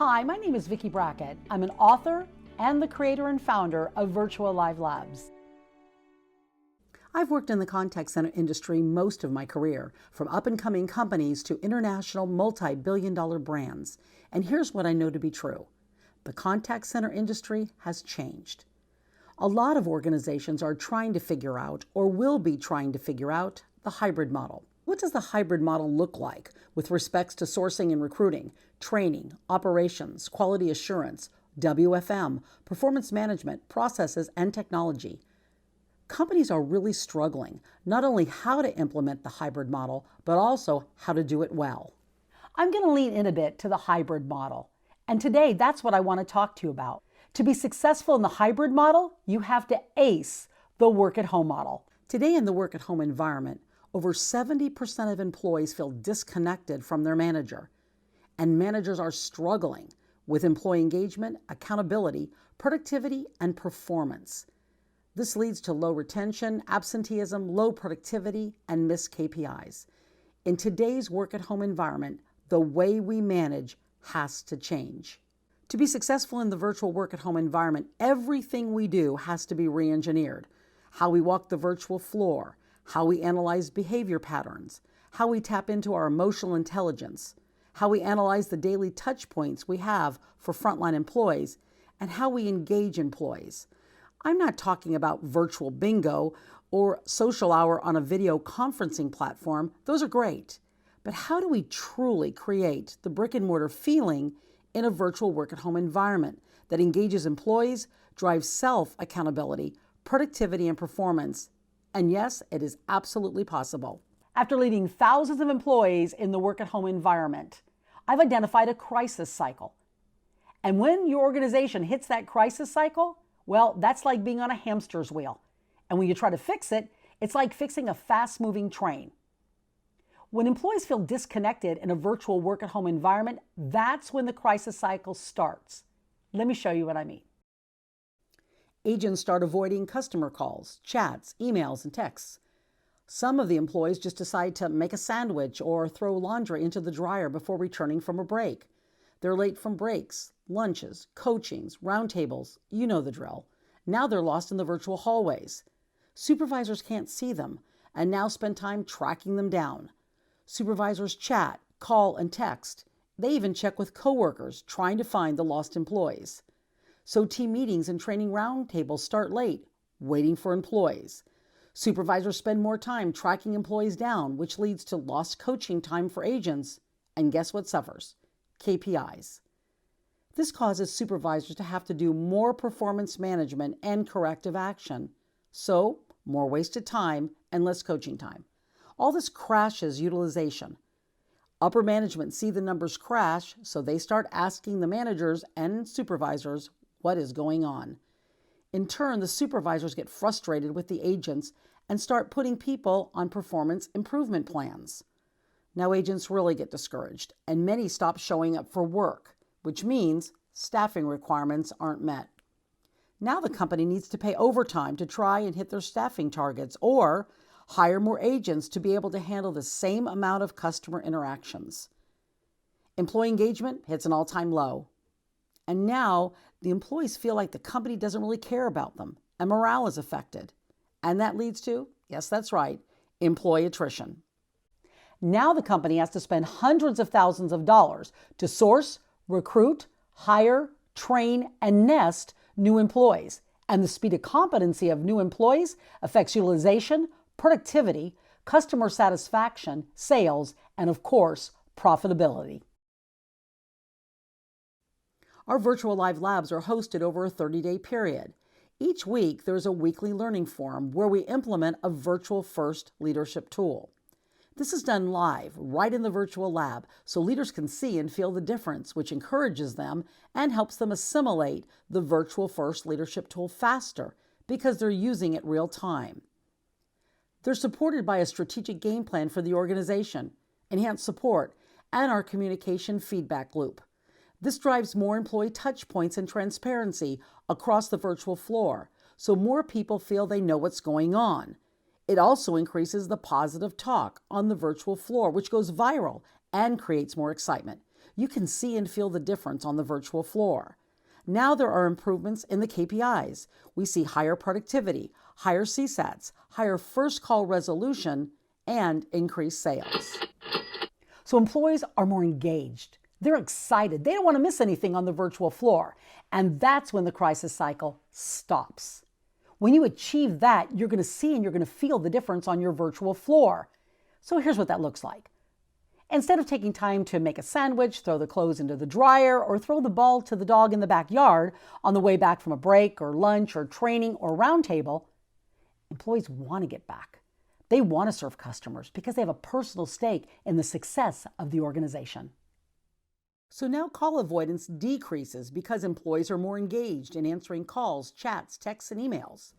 Hi, my name is Vicki Brackett. I'm an author and the creator and founder of Virtual Live Labs. I've worked in the contact center industry most of my career, from up-and-coming companies to international multi-billion-dollar brands. And here's what I know to be true. The contact center industry has changed. A lot of organizations are trying to figure out, or will be trying to figure out, the hybrid model. What does the hybrid model look like with respects to sourcing and recruiting, training, operations, quality assurance, WFM, performance management, processes, and technology? Companies are really struggling, not only how to implement the hybrid model, but also how to do it well. I'm going to lean in a bit to the hybrid model. And today, that's what I want to talk to you about. To be successful in the hybrid model, you have to ace the work-at-home model. Today in the work-at-home environment, over 70% of employees feel disconnected from their manager. And managers are struggling with employee engagement, accountability, productivity, and performance. This leads to low retention, absenteeism, low productivity, and missed KPIs. In today's work-at-home environment, the way we manage has to change. To be successful in the virtual work-at-home environment, everything we do has to be re-engineered. How we walk the virtual floor, how we analyze behavior patterns, how we tap into our emotional intelligence, how we analyze the daily touch points we have for frontline employees, and how we engage employees. I'm not talking about virtual bingo or social hour on a video conferencing platform. Those are great. But how do we truly create the brick and mortar feeling in a virtual work-at-home environment that engages employees, drives self-accountability, productivity, and performance? And yes, it is absolutely possible. After leading thousands of employees in the work-at-home environment, I've identified a crisis cycle. And when your organization hits that crisis cycle, well, that's like being on a hamster's wheel. And when you try to fix it, it's like fixing a fast-moving train. When employees feel disconnected in a virtual work-at-home environment, that's when the crisis cycle starts. Let me show you what I mean. Agents start avoiding customer calls, chats, emails, and texts. Some of the employees just decide to make a sandwich or throw laundry into the dryer before returning from a break. They're late from breaks, lunches, coachings, roundtables. You know the drill. Now they're lost in the virtual hallways. Supervisors can't see them and now spend time tracking them down. Supervisors chat, call, and text. They even check with coworkers trying to find the lost employees. So team meetings and training roundtables start late, waiting for employees. Supervisors spend more time tracking employees down, which leads to lost coaching time for agents. And guess what suffers? KPIs. This causes supervisors to have to do more performance management and corrective action. So, more wasted time and less coaching time. All this crashes utilization. Upper management see the numbers crash, so they start asking the managers and supervisors what is going on. In turn, the supervisors get frustrated with the agents and start putting people on performance improvement plans. Now agents really get discouraged, and many stop showing up for work, which means staffing requirements aren't met. Now the company needs to pay overtime to try and hit their staffing targets, or hire more agents to be able to handle the same amount of customer interactions. Employee engagement hits an all-time low. And now the employees feel like the company doesn't really care about them, and morale is affected. And that leads to, yes, that's right, employee attrition. Now the company has to spend hundreds of thousands of dollars to source, recruit, hire, train, and nest new employees. And the speed of competency of new employees affects utilization, productivity, customer satisfaction, sales, and of course, profitability. Our virtual live labs are hosted over a 30-day period. Each week, there's a weekly learning forum where we implement a virtual first leadership tool. This is done live, right in the virtual lab, so leaders can see and feel the difference, which encourages them and helps them assimilate the virtual first leadership tool faster because they're using it real time. They're supported by a strategic game plan for the organization, enhanced support, and our communication feedback loop. This drives more employee touch points and transparency across the virtual floor, so more people feel they know what's going on. It also increases the positive talk on the virtual floor, which goes viral and creates more excitement. You can see and feel the difference on the virtual floor. Now there are improvements in the KPIs. We see higher productivity, higher CSATs, higher first call resolution, and increased sales. So employees are more engaged. They're excited. They don't want to miss anything on the virtual floor. And that's when the crisis cycle stops. When you achieve that, you're going to see and you're going to feel the difference on your virtual floor. So here's what that looks like. Instead of taking time to make a sandwich, throw the clothes into the dryer, or throw the ball to the dog in the backyard on the way back from a break or lunch or training or roundtable, employees want to get back. They want to serve customers because they have a personal stake in the success of the organization. So now call avoidance decreases because employees are more engaged in answering calls, chats, texts, and emails.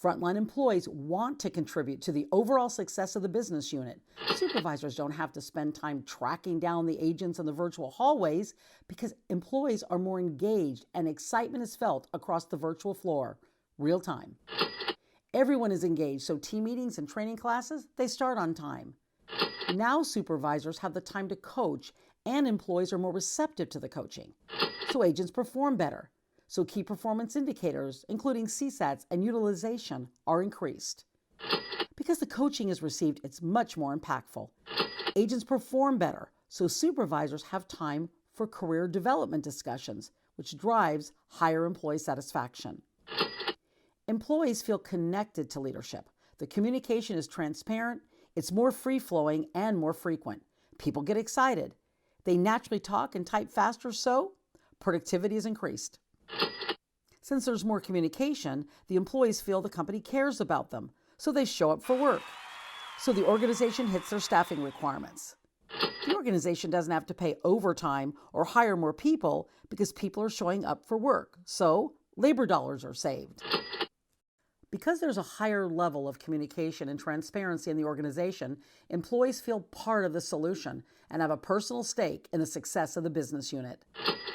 Frontline employees want to contribute to the overall success of the business unit. Supervisors don't have to spend time tracking down the agents in the virtual hallways because employees are more engaged and excitement is felt across the virtual floor, real time. Everyone is engaged, so team meetings and training classes, they start on time. Now supervisors have the time to coach and employees are more receptive to the coaching. So agents perform better. So key performance indicators, including CSATs and utilization, are increased. Because the coaching is received, it's much more impactful. Agents perform better, so supervisors have time for career development discussions, which drives higher employee satisfaction. Employees feel connected to leadership. The communication is transparent, it's more free-flowing and more frequent. People get excited. They naturally talk and type faster, so productivity is increased. Since there's more communication, the employees feel the company cares about them, so they show up for work. So the organization hits their staffing requirements. The organization doesn't have to pay overtime or hire more people because people are showing up for work, so labor dollars are saved. Because there's a higher level of communication and transparency in the organization, employees feel part of the solution and have a personal stake in the success of the business unit.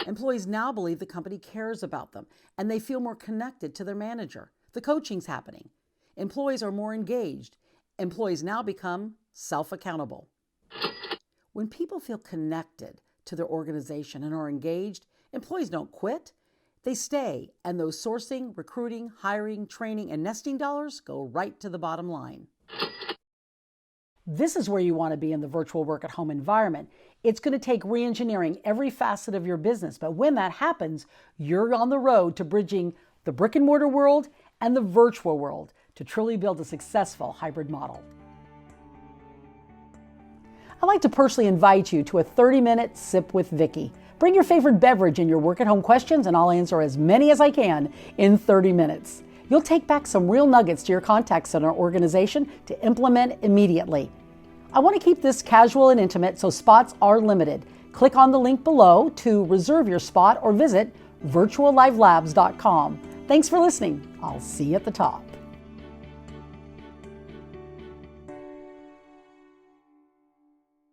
Employees now believe the company cares about them and they feel more connected to their manager. The coaching's happening. Employees are more engaged. Employees now become self-accountable. When people feel connected to their organization and are engaged, employees don't quit. They stay, and those sourcing, recruiting, hiring, training, and nesting dollars go right to the bottom line. This is where you want to be in the virtual work-at-home environment. It's going to take re-engineering every facet of your business, but when that happens, you're on the road to bridging the brick-and-mortar world and the virtual world to truly build a successful hybrid model. I'd like to personally invite you to a 30-minute Sip with Vicky. Bring your favorite beverage and your work-at-home questions, and I'll answer as many as I can in 30 minutes. You'll take back some real nuggets to your contact center organization to implement immediately. I want to keep this casual and intimate, so spots are limited. Click on the link below to reserve your spot or visit virtuallivelabs.com. Thanks for listening. I'll see you at the top.